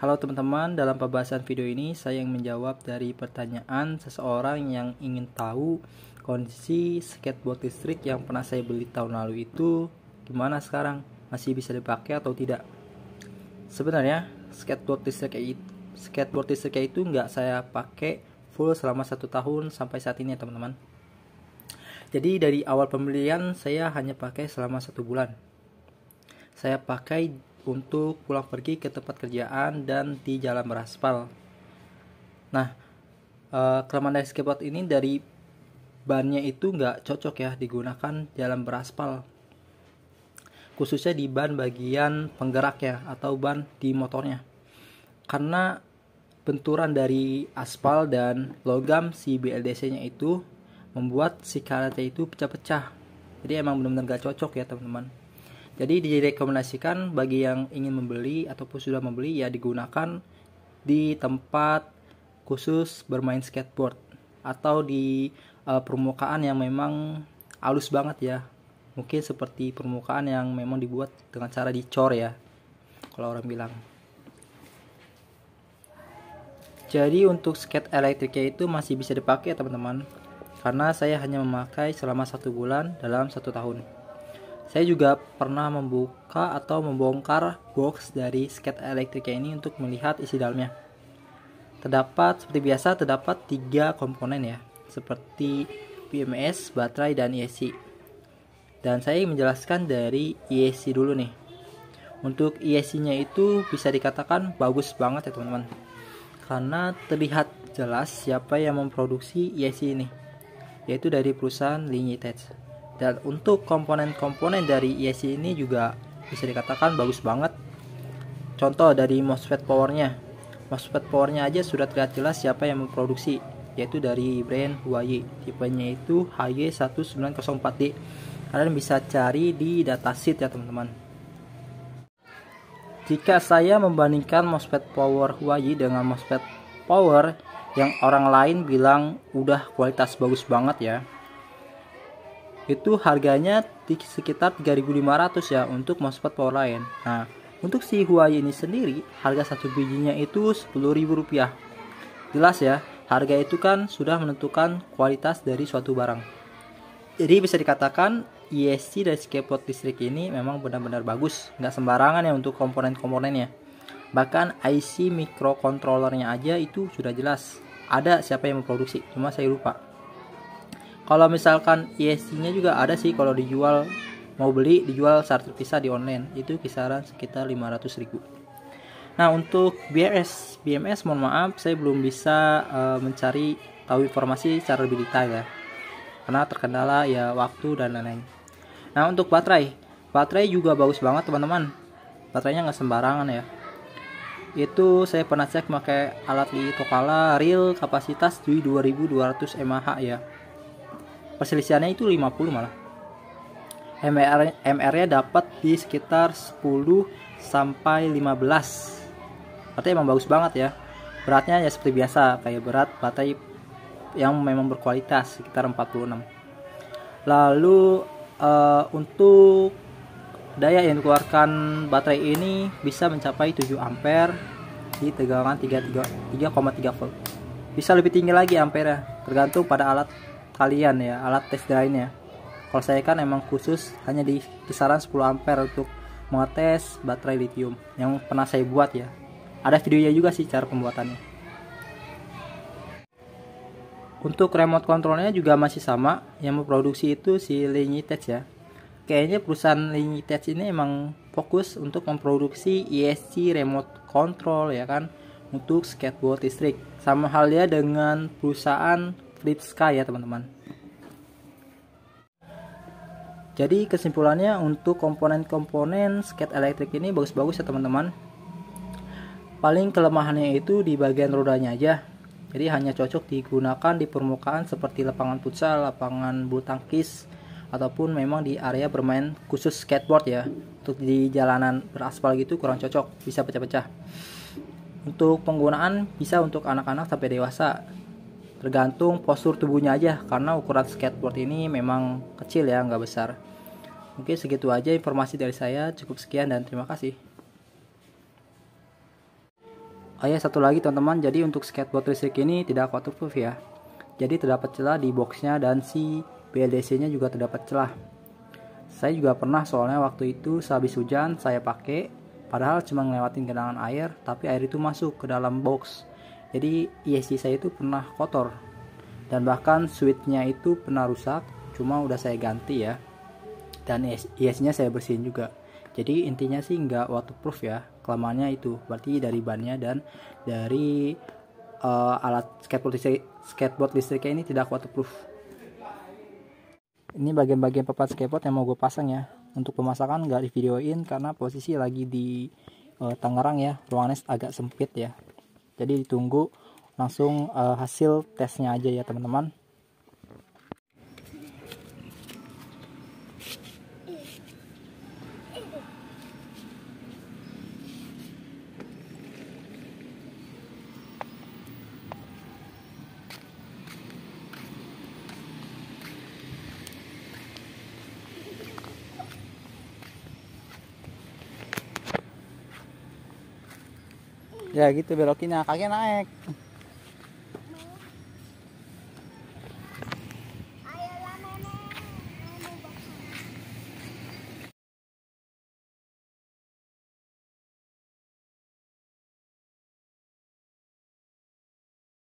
Halo teman-teman, dalam pembahasan video ini saya yang menjawab dari pertanyaan seseorang yang ingin tahu kondisi skateboard listrik yang pernah saya beli tahun lalu itu gimana sekarang, masih bisa dipakai atau tidak. Sebenarnya skateboard listriknya itu nggak saya pakai full selama 1 tahun sampai saat ini ya teman-teman. Jadi dari awal pembelian saya hanya pakai selama 1 bulan. Saya pakai untuk pulang pergi ke tempat kerjaan dan di jalan beraspal. Nah, kelemahan dari skateboard ini dari bannya itu nggak cocok ya digunakan jalan beraspal, khususnya di ban bagian penggerak ya, atau ban di motornya, karena benturan dari aspal dan logam si BLDC-nya itu membuat si karetnya itu pecah-pecah. Jadi emang benar-benar gak cocok ya teman-teman. Jadi direkomendasikan bagi yang ingin membeli ataupun sudah membeli ya digunakan di tempat khusus bermain skateboard atau di permukaan yang memang halus banget ya. Mungkin seperti permukaan yang memang dibuat dengan cara dicor ya, kalau orang bilang. Jadi untuk skate elektriknya itu masih bisa dipakai ya teman-teman, karena saya hanya memakai selama 1 bulan dalam 1 tahun. Saya juga pernah membuka atau membongkar box dari skate elektriknya ini untuk melihat isi dalamnya. Seperti biasa terdapat 3 komponen ya, seperti BMS, baterai, dan ESC. Dan saya menjelaskan dari ESC dulu nih. Untuk ESC-nya itu bisa dikatakan bagus banget ya teman-teman, karena terlihat jelas siapa yang memproduksi ESC ini, yaitu dari perusahaan Linyitech. Dan untuk komponen-komponen dari ESC ini juga bisa dikatakan bagus banget. Contoh dari MOSFET powernya aja sudah terlihat jelas siapa yang memproduksi, yaitu dari brand Huawei. Tipenya itu HY1904D. Kalian bisa cari di datasheet ya teman-teman. Jika saya membandingkan MOSFET power Huawei dengan MOSFET power yang orang lain bilang udah kualitas bagus banget ya, itu harganya sekitar 3.500 ya untuk MOSFET power lain. Nah, untuk si Huawei ini sendiri harga satu bijinya itu Rp10.000. Jelas ya, harga itu kan sudah menentukan kualitas dari suatu barang. Jadi bisa dikatakan ESC dari skateboard listrik ini memang benar-benar bagus, nggak sembarangan ya untuk komponen-komponennya. Bahkan IC microcontrollernya aja itu sudah jelas ada siapa yang memproduksi, cuma saya lupa. Kalau misalkan ESC-nya juga ada sih, kalau dijual, mau beli dijual secara terpisah di online, itu kisaran sekitar 500.000. Nah, untuk BMS mohon maaf saya belum bisa mencari tahu informasi secara lebih detail ya, karena terkendala ya waktu dan lain-lain. Nah, untuk baterai juga bagus banget teman-teman. Baterainya nggak sembarangan ya. Itu saya pernah cek pakai alat Litokala real kapasitas di 2200 mAh ya. Perselisihannya itu 50 malah. MR-nya dapat di sekitar 10 sampai 15. Berarti emang bagus banget ya. Beratnya ya seperti biasa, kayak berat baterai yang memang berkualitas sekitar 46. Lalu untuk daya yang dikeluarkan baterai ini bisa mencapai 7 ampere di tegangan 3,3 volt. Bisa lebih tinggi lagi ampere, tergantung pada alat kalian ya, alat tes drive-nya. Kalau saya kan emang khusus hanya di kisaran 10 ampere untuk mengetes baterai lithium yang pernah saya buat ya. Ada videonya juga sih cara pembuatannya. Untuk remote controlnya juga masih sama, yang memproduksi itu si Linyitech ya. Kayaknya perusahaan Linyitech ini emang fokus untuk memproduksi ESC remote control ya kan, untuk skateboard listrik. Sama halnya dengan perusahaan Flip Sky ya teman-teman. Jadi kesimpulannya untuk komponen-komponen skate elektrik ini bagus-bagus ya teman-teman. Paling kelemahannya itu di bagian rodanya aja. Jadi hanya cocok digunakan di permukaan seperti lapangan futsal, lapangan bulu tangkis, ataupun memang di area bermain khusus skateboard ya. Untuk di jalanan beraspal gitu kurang cocok, bisa pecah-pecah. Untuk penggunaan bisa untuk anak-anak sampai dewasa, tergantung postur tubuhnya aja, karena ukuran skateboard ini memang kecil ya, nggak besar. Mungkin segitu aja informasi dari saya. Cukup sekian dan terima kasih. Oh ya, satu lagi teman-teman, jadi untuk skateboard listrik ini tidak waterproof ya. Jadi terdapat celah di boxnya dan si BLDC-nya juga terdapat celah. Saya juga pernah soalnya waktu itu sehabis hujan saya pakai, padahal cuma ngelewatin genangan air, tapi air itu masuk ke dalam box. Jadi ESC saya itu pernah kotor. Dan bahkan switchnya itu pernah rusak, cuma udah saya ganti ya. Dan ESC-nya saya bersihin juga. Jadi intinya sih nggak waterproof ya, kelemahannya itu. Berarti dari bannya dan dari alat skateboard listriknya ini tidak waterproof. Ini bagian-bagian papan skateboard yang mau gue pasang ya. Untuk pemasangan nggak di videoin karena posisi lagi di Tangerang ya, ruangannya agak sempit ya. Jadi ditunggu langsung hasil tesnya aja ya teman-teman. Ya gitu belokinnya, kakek naik.